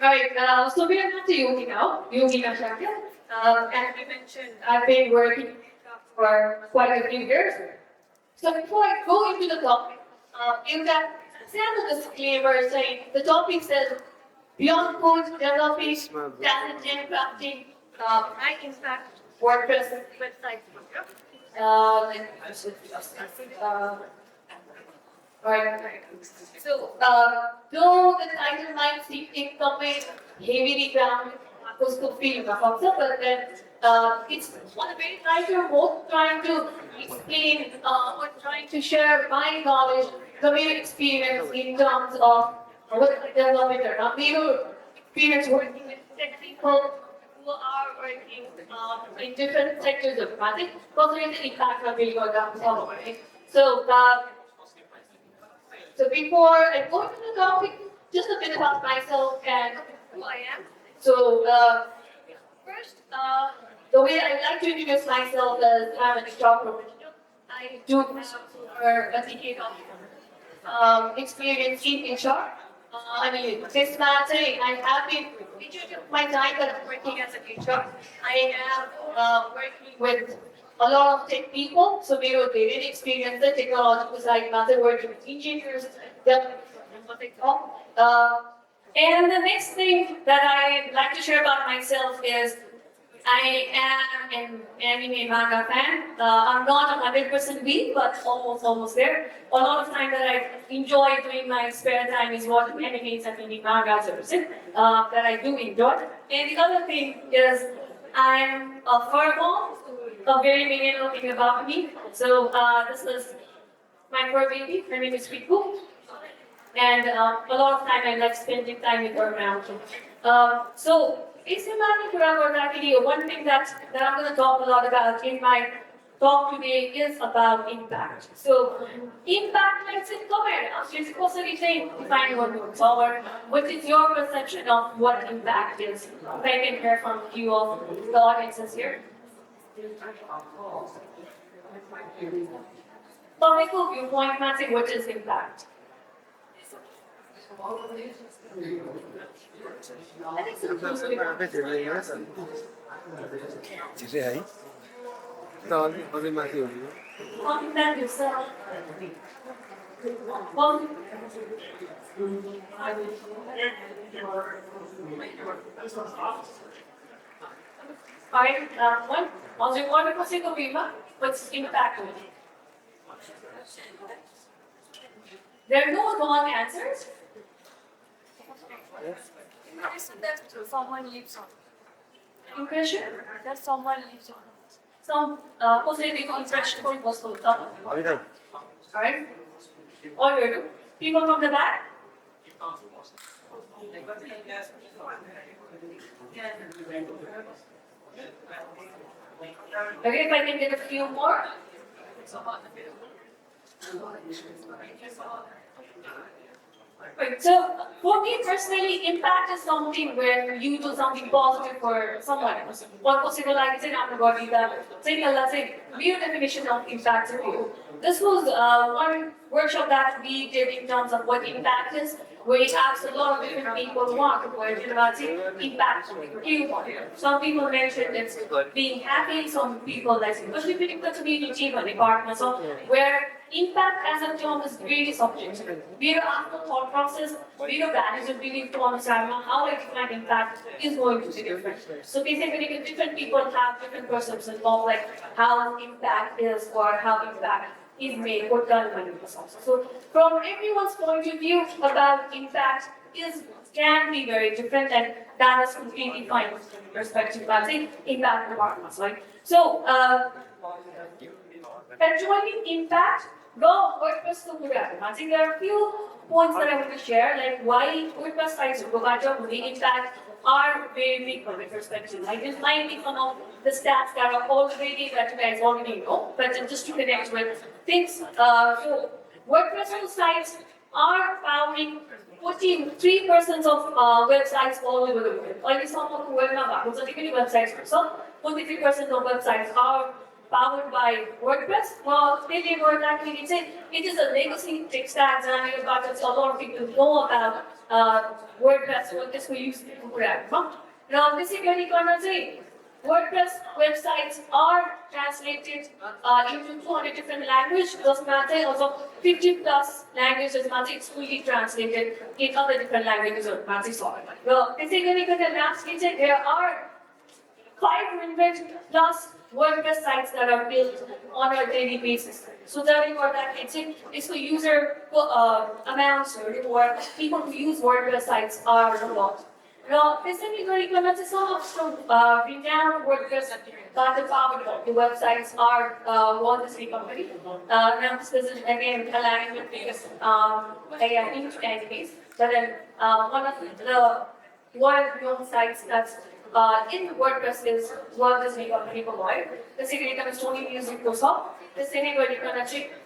Alright, so we are not to Yogi now, Yogi Nashakya. As we mentioned, I've been working for quite a few years. So before I go into the topic, in that send a disclaimer saying the topic says beyond code developing, talent and crafting, high impact WordPress website. Uh, uh, Alright. So, though the title might seem incomplete, heavily grounded, उसको feel रहा but then it's on a very lighter note, trying to explain or trying to share my knowledge, the mere experience in terms of what development or not, mere experience working with tech people who are working in different sectors of project, considering the impact of really going down the So, so before I go into the topic, just a bit about myself and who I am. So first, the way I like to introduce myself is I'm an HR professional. I do have over a decade of experience in HR. I mean, this matter, I have been, my time that I'm working as an HR, I am working with a lot of tech people, so we will get experience the technological side, matter working with engineers, what they call. And the next thing that I like to share about myself is I am an anime manga fan. I'm not 100% weak, but almost there. A lot of time that I enjoy doing my spare time is watching animes and reading mangas that I do enjoy. And the other thing is I'm a fur mom, a very millennial thing about me. So this is my fur baby. Her name is Riku. And a lot of time I like spending time with her around. So one thing that I'm going to talk a lot about in my talk today is about impact. So impact makes it come You're supposed to be saying, define what you're forward. What is your perception of what impact is? If I can hear from a few of the audiences here. Topical viewpoint, Matthew, what is impact? Chỉ thấy to có gì mà hiểu Compliment yourself. Well, alright, one. Als je woorden kan zeggen, what's impact? There are no wrong answers. Impression that someone lives on. Impression? That someone lives on. Some positive impression was so tough. hỏi đây Alright? All you people from the back. Okay, if I can get a few more. Right, so for me personally, impact is something where you do something positive for someone else. What possible like say I'm going to say Allah say real definition of impact to you. This was one workshop that we did in terms of what impact is, where we asked a lot of different people who want to work impact. Some people mentioned it's being happy, some people like especially within the community department, so where impact as a term is really subjective. We are after thought process, we are managers, we need to understand how I define impact is going to be different. So basically different people have different perceptions of like how impact is or how impact is made or done by the person. So from everyone's point of view about impact is can be very different and that is completely fine from perspective but impact departments, right? So joining impact, go WordPress to Google. I think there are a few points that I want to share, like why WordPress sites Google the impact are very big from my perspective. Like this might be some of the stats that are already that you guys already know, but just to connect with things. So WordPress sites are powering 43% of websites all over the world. Only some of the websites, so 43% of websites are powered by WordPress. त्यसले गर्दाखेरि चाहिँ it is a legacy tech stack जहाँबाट चाहिँ a lot of people know about WordPress हो त्यसको use गरेको कुराहरूमा र त्यसै गरिकन चाहिँ WordPress websites are translated into 200 different languages. जसमा चाहिँ also 50 plus languages मा चाहिँ it's fully translated in other different languages मा चाहिँ छ र त्यसै गरिकन lastly चाहिँ there are 500 plus WordPress sites that are built on a daily basis. So जसले गर्दाखेरि चाहिँ यसको user amounts or people who use WordPress sites are a lot. र त्यसैले गरिकन चाहिँ some of the renowned WordPress the websites are Walt Disney Company. Now this is again aligning with previous entities. But then one of the known sites that's in WordPress is Walt Disney Company provide. Basically, kind of Sony Music goes up. The same way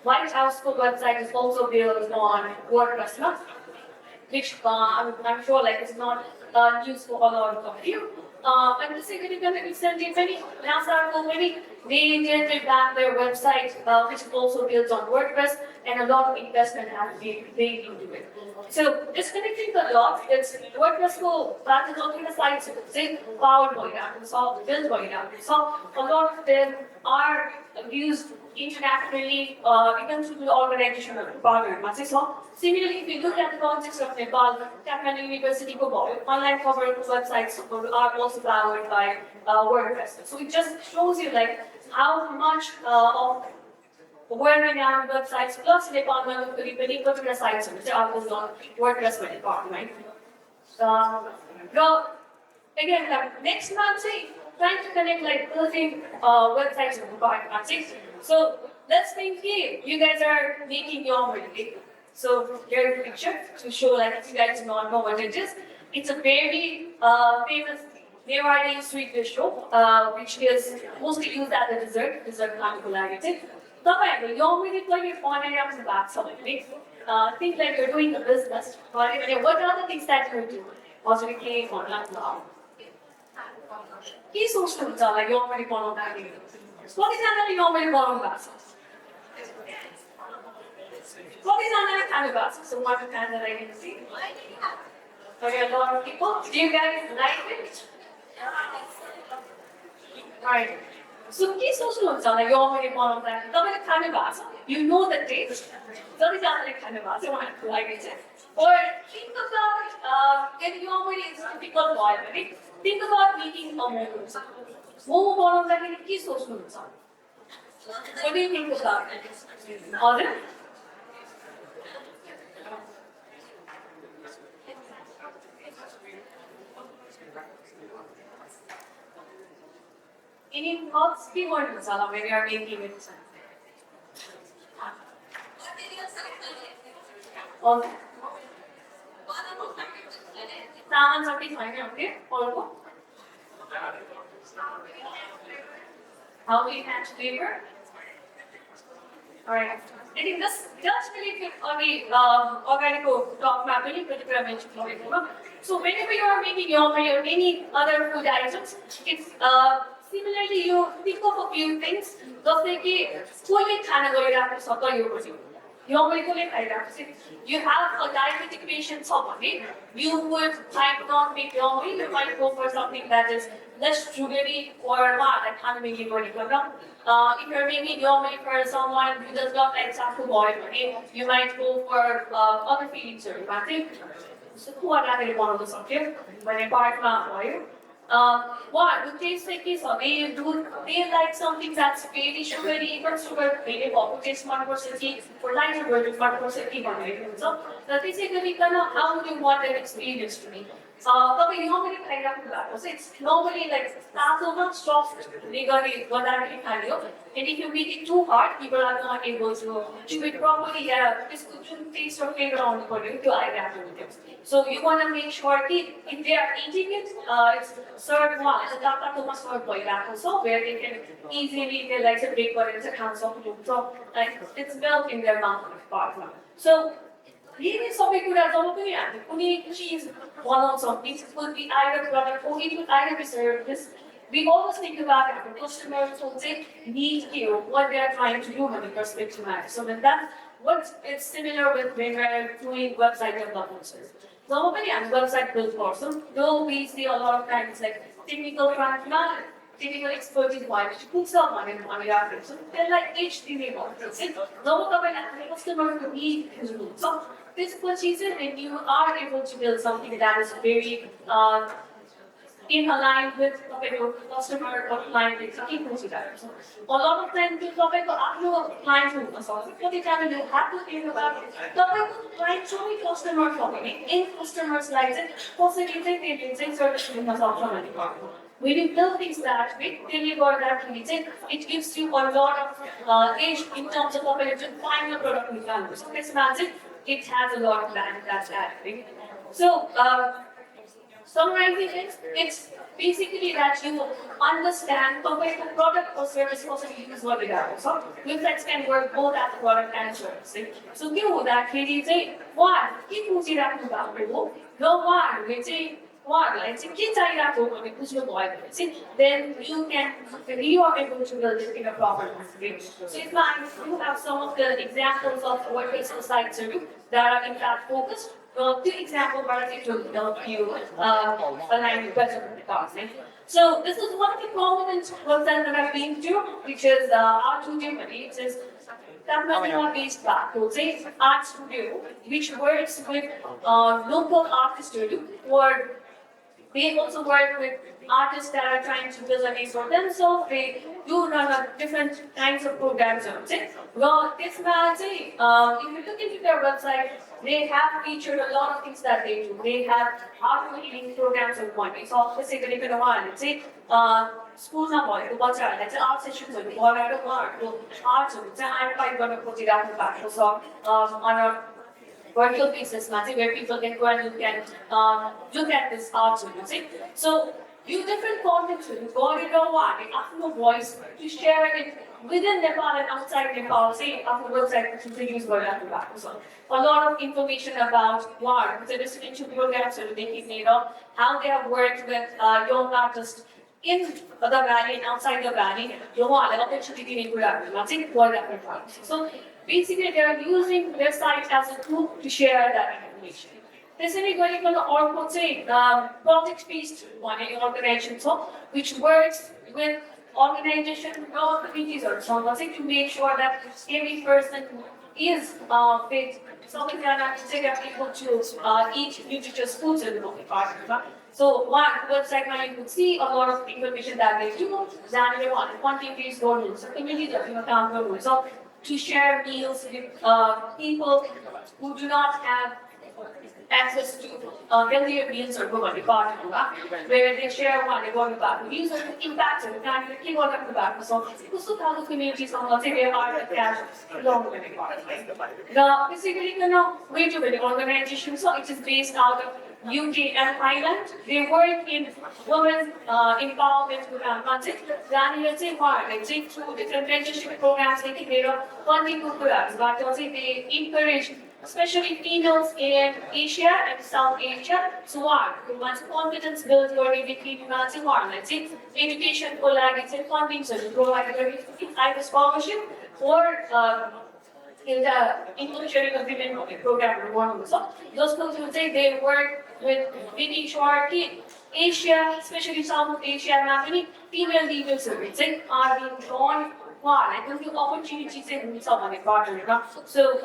White House website is also built on WordPress, which I'm sure like it's not news for a lot of you. And the second recently, NASA company, they generated back their website, which is also built on WordPress, and a lot of investment has been made into it. So disconnecting the dots, it's WordPress को बात करने के sites से powered by that, so built by that. So a lot of them are used internationally, even through the organization of partner. So similarly, if you look at the context of Nepal, Kathmandu University online cover websites are also powered by WordPress. So it just shows you like how much of well-renowned websites plus Nepal particular sites which are built on WordPress by Nepal, right? Again, next month, trying to connect like building websites with Nepal. So let's think here, you guys are making your money. So here's a picture to show like if you guys do not know what it is. It's a very famous Newari sweet dish, which is mostly used as a dessert popularity. तपाईँहरूले यो मैले कहिले बनाइराख्नु भएको छ भने think like you're doing a business, but what are the things that you do? हजुरले के भन्नु के सोच्नुहुन्छ होला यो मैले बनाउँदाखेरि कतिजनाले यो मैले बनाउनु भएको छ कतिजनाले खानु भएको छ so one kind that I can see okay, a lot of people, do you guys like it? Right. So के सोच्नुहुन्छ होला यो मैले बनाउँदाखेरि तपाईँले खानु भएको छ you know the taste कतिजनाले खानु भएको छ उहाँहरूको लागि चाहिँ or think about यदि यो मैले difficult भयो भने think about making a momo momo बनाउँदाखेरि के सोच्नुहुन्छ what do you think about it? हजुर Any thoughts? Be more when you are making it. On someone something fine, okay? All how we catch flavor? Alright. I think this just really fit on the organic top map, really particular mention. So whenever you are making your or any other food items, it's similarly you think of a few things. जस्तै कि कोहीले खाना गरिरहेको छ त यो गर्छु यो मैले कसले खाइरहेको छु you have a diabetic patient छ भने you would might not make your way, you might go for something that is less sugary or not like खाना मेकिङ गरेको र if you're making your way for someone who does not like saffron oil, you might go for other feelings or something. So who are not बनाउन सक्यो भने पार्टमा भयो what the taste like is they do they like something that's very sugary, but sugar very taste 1% for lighter version 1% so that is how do you want that experience to be? Normally it's normally like so much soft and if you make it too hard, people are not able to chew it properly. This could taste or flavor on for you to adapt with it. So you want to make sure that if they are eating it, it's served well. It's not too much served by that so where they can easily they like to break what it's a council so like it's melt in their mouth so really so we could have only cheese one on something could be either product or it could either be served this we always think about it. The customers will say, need you, what they are trying to do when it comes to manage. So then that's what it's similar with when we're doing website development. Normally, I'm website build person, though we see a lot of times like technical product management, technical expertise why we should put someone in one area. So they're like HTML models. Now, the customer will need so this purchases and you are able to build something that is very in align with your customer or client expectations. A lot of times, तपाईँको आफ्नो client हुन सक्छ कतिजनाले have to think about तपाईँको client चाहिँ customer छ भने end customersलाई चाहिँ कसरी चाहिँ त्यसले चाहिँ सर्भिस दिन सक्छ भन्ने when you build things that way, त्यसले गर्दाखेरि चाहिँ it gives you a lot of edge in terms of तपाईँले जुन final product निकाल्नु छ त्यसमा चाहिँ it has a lot of value that's added. So summarizing it, it's basically that you understand the product or service possibly use what it is. So websites can work both as a product and service. So के हुँदाखेरि चाहिँ उहाँहरूले के बुझिराख्नु भएको हो र उहाँहरूलाई चाहिँ के चाहिरहेको हो भने बुझ्नु भयो भने चाहिँ then you are able to build it in a proper way. So if you have some of the examples of WordPress sites that are in fact focused. Two examples to help you align better with the content. So this is one of the prominent websites that I've been to, which is Art Studio. It is based back to say Art Studio, which works with local artists or they also work with artists that are trying to build a name for themselves. They do run different kinds of programs. Well, if you look into their website, they have featured a lot of things that they do. They have art reading programs on one. It's obviously going to be one. It's school number, what's that? That's art sessions or art. I'm quite going to put it out in the back. So on a virtual basis, where people can go and look at this art. So use different content to go in a voice to share it within Nepal and outside Nepal. Say on the website, which is the use word at the back. So a lot of information about what the residential programs are taking made of, how they have worked with young artists in the valley and outside the valley. So basically, they are using their site as a tool to share that information. त्यसैले गरिकन अर्को चाहिँ project based भन्ने organization छ which works with organization or committeesहरुसँग चाहिँ to make sure that every person is fit. सबैजना चाहिँ able to eat nutritious foods in the department. So one website you could see a lot of information that they do. Example one, quantity going so communities are account for so to share meals with people who do not have access to healthier meals or go on the where they share one, they go on the back. These are the impacts of the time they keep on the back. So, also how the communities on what they are the cash long with the basically, way to the organization, so it is based out of UK and Ireland. They work in women's empowerment programs. They take through different mentorship programs, they funding programs, but they encourage especially females in Asia and South Asia. So once confidence builds or education for funding so provide either scholarship or in the English sharing agreement program or one so those folks would say they work with making sure Asia, especially South Asia, and female leaders are being drawn. I think the opportunities in someone important. So,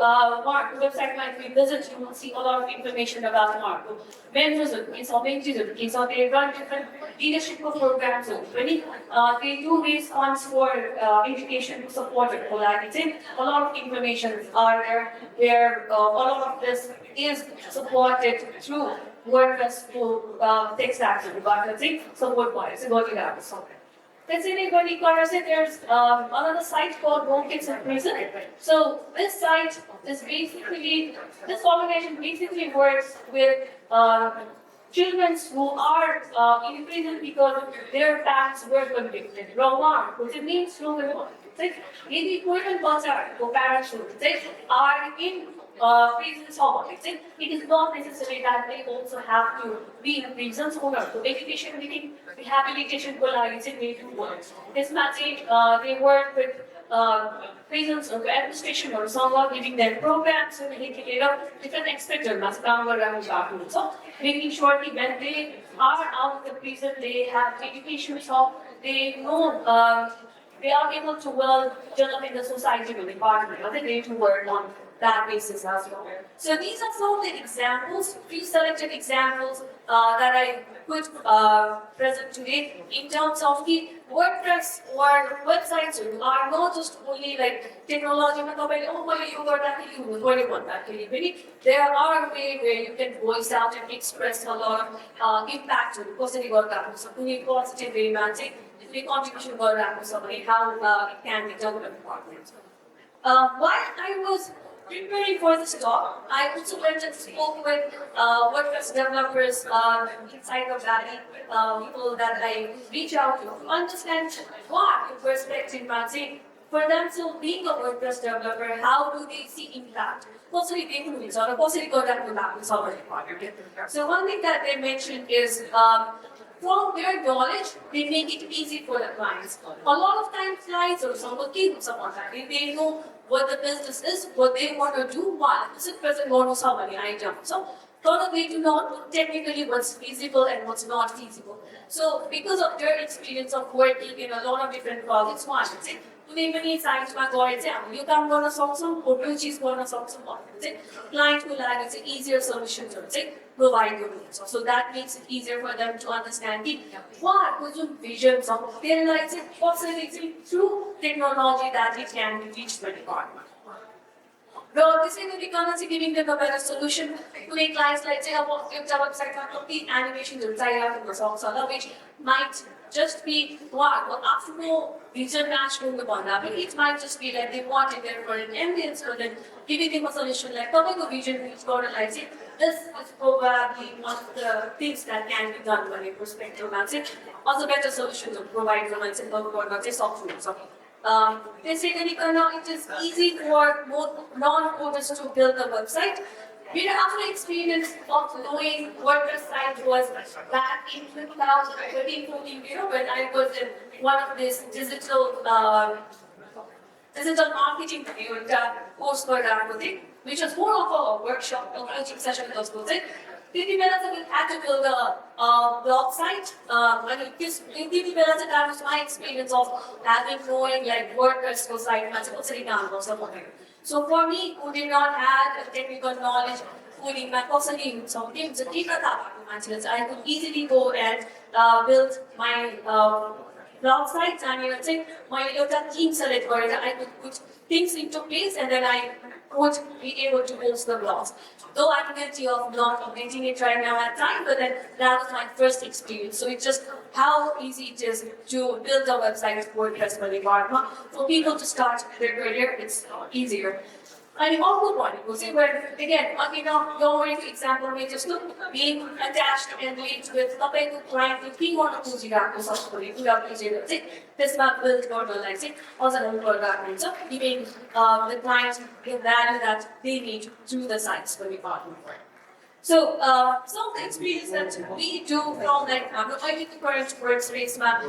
Mark, the website might be visited, you will see a lot of information about Mark. Mentors are the case, or mentors are the case, or they run different leadership programs. They do raise funds for education to support it. A lot of information are there where a lot of this is supported through WordPress to text action, but support wise, Let's say there's another site called Home Kids in Prison. So this site is basically, this organization basically works with children who are in prison because their parents were convicted. Wrong, because it means चाहिँ यदि कोही पनि बच्चाहरूको प्यारेन्ट्सहरू चाहिँ are in prison छ भने चाहिँ it is not necessary that they also have to be in prisons उनीहरूको एजुकेसनदेखि रिहेबिलिटेसनको लागि चाहिँ दे डु वर्क त्यसमा चाहिँ दे वर्क विथ prisonsहरूको एडमिनिस्ट्रेसनहरूसँग गिभिङ देयर प्रोग्राम्सदेखि लिएर डिफ्रेन्ट एक्सपेक्टहरूमा चाहिँ काम गरिरहेको भएको हुन्छ मेकिङ स्योर कि when they are out the prison they have education छ they know they are able to well develop in the society with environment. I think they need to work on that basis as well. So these are some of the examples, pre-selected examples that I put present today in terms of the WordPress or websites are not just only like technology, there are a way where you can voice out and express a lot of impact to positive way the contribution how it can be done with departments. While I was preparing for this talk, I also went and spoke with WordPress developers inside of Valley, people that I reach out to understand what perspective for them to being a WordPress developer, how do they see impact? So one thing that they mentioned is from their knowledge, they make it easy for the clients. A lot of times clients or someone they know what the business is, what they want to do, what is it present want to somebody item. So they do not know technically what's feasible and what's not feasible. So because of their experience of working in a lot of different projects, one कुनै पनि साइन्समा गएर चाहिँ हामीले यो काम गर्न सक्छौँ यो चिज गर्न सक्छौँ भनेर चाहिँ क्लाइन्टको लागि चाहिँ इजियर सल्युसन्सहरू चाहिँ प्रोभाइड गर्नुहुन्छ so that makes it easier for them to understand कि उहाँहरूको जुन भिजन छ त्यसलाई चाहिँ कसरी चाहिँ through technology that it can be reach the department र त्यसै गरिकन चाहिँ giving them a better solution कुनै क्लाइन्ट्सलाई चाहिँ अब एउटा वेबसाइटमा कति एनिमेसनहरू चाहिरहेको हुनसक्छ ल which might just be what आफ्नो vision match गर्नुभन्दा पनि it might just be like they want it there for an ambience but then giving them a solution like तपाईँको vision reach गर्नलाई चाहिँ this is probably one of the things that can be done भन्ने पर्सपेक्टिभमा चाहिँ अझ better सल्युसनहरू provide गर्न चाहिँ गर्न चाहिँ सक्नुहुन्छ त्यसै गरिकन it is easy for non-coders to build a website. After experience of knowing WordPress site was back in 2013-14 when I was in one of this digital marketing course which was more of a workshop, a coaching session. We had to build a blog site. That was my experience of having knowing like WordPress site. So for me, who did not have a technical knowledge, coding, I could easily go and build my blog sites and my team select I could put things into place and then I would be able to post the blogs. Though I'm guilty of not updating it right now at time, but then that was my first experience. So it's just how easy it is to build a website with WordPress for people to start their career, it's easier. And also one was where again, going to example may just look being attached and linked with the client if he want to this map build organizing also so giving the clients the value that they need through the sites for the department. So some of the experience that we do from like I need the current workspace map,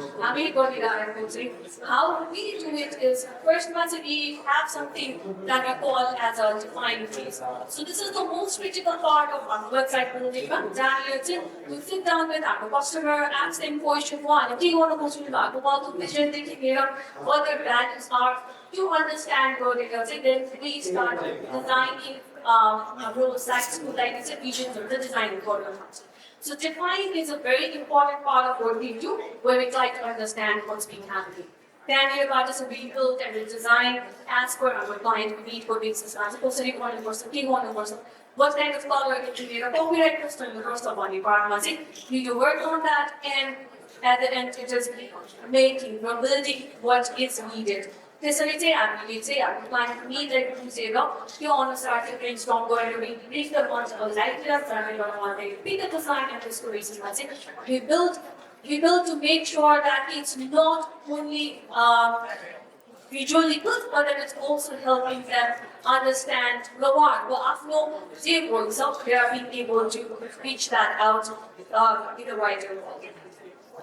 how we do it is first we have something that we call as a defined phase. So this is the most critical part of our website building. We sit down with our customer, ask them question one, if they want to go to the vision, they can hear what their values are to understand what they are. Then we start designing sites to like it's a vision of the design for them. So defining is a very important part of what we do when we try to understand what's being happening. Then you got us a rebuild and a design as per our client we need for business as opposed to what kind of color it should be, a copyright custom or somebody you do work on that and at the end it is making or building what is needed. त्यसरी चाहिँ हामीले चाहिँ हाम्रो client निडलाई बुझेर त्यो अनुसार चाहिँ ब्रेनस्टर्म गरेर reach the ones of ideas that we want to pick the design and this reasonमा चाहिँ we build to make sure that it's not only visually good, but then it's also helping them understand the word. Well, आफ्नो जे भन्छ, they are being able to reach that out in a wider way.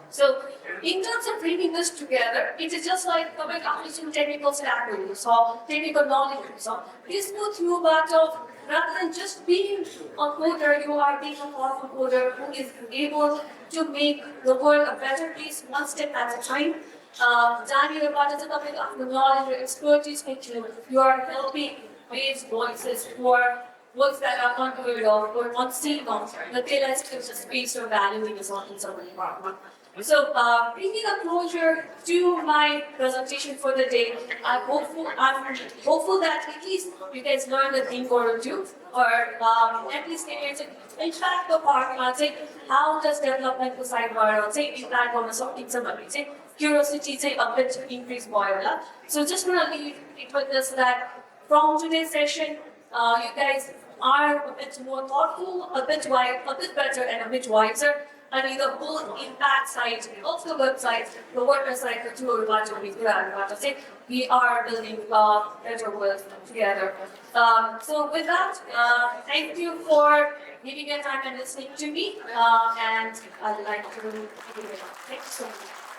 So, in terms of bringing this together, it is just like तपाईँको आफ्नो जुन technical stackहरू छ, technical knowledgeहरू छ, त्यसको throughबाट rather than just being a coder, you are being a powerful coder who is able to make the world a better place one step at a time. जहाँनिरबाट चाहिँ तपाईँको आफ्नो knowledge र expertise पछि you are helping raise voices for works that are unheard of or unseen of, but they let give a space or valuing is on someone part. So, bringing a closure to my presentation for the day, I'm hopeful that at least you guys learned a thing or two, or at least in fact the part, how does development sidebar impact on something somebody curiosity a bit increase boiler. So just want to leave it with this that from today's session, you guys are a bit more thoughtful, a bit better, and a bit wiser. And the whole impact side of the website, the WordPress side, the two we are building a better world together. So with that, thank you for giving your time and listening to me. And I'd like to give it up. Thank you so much.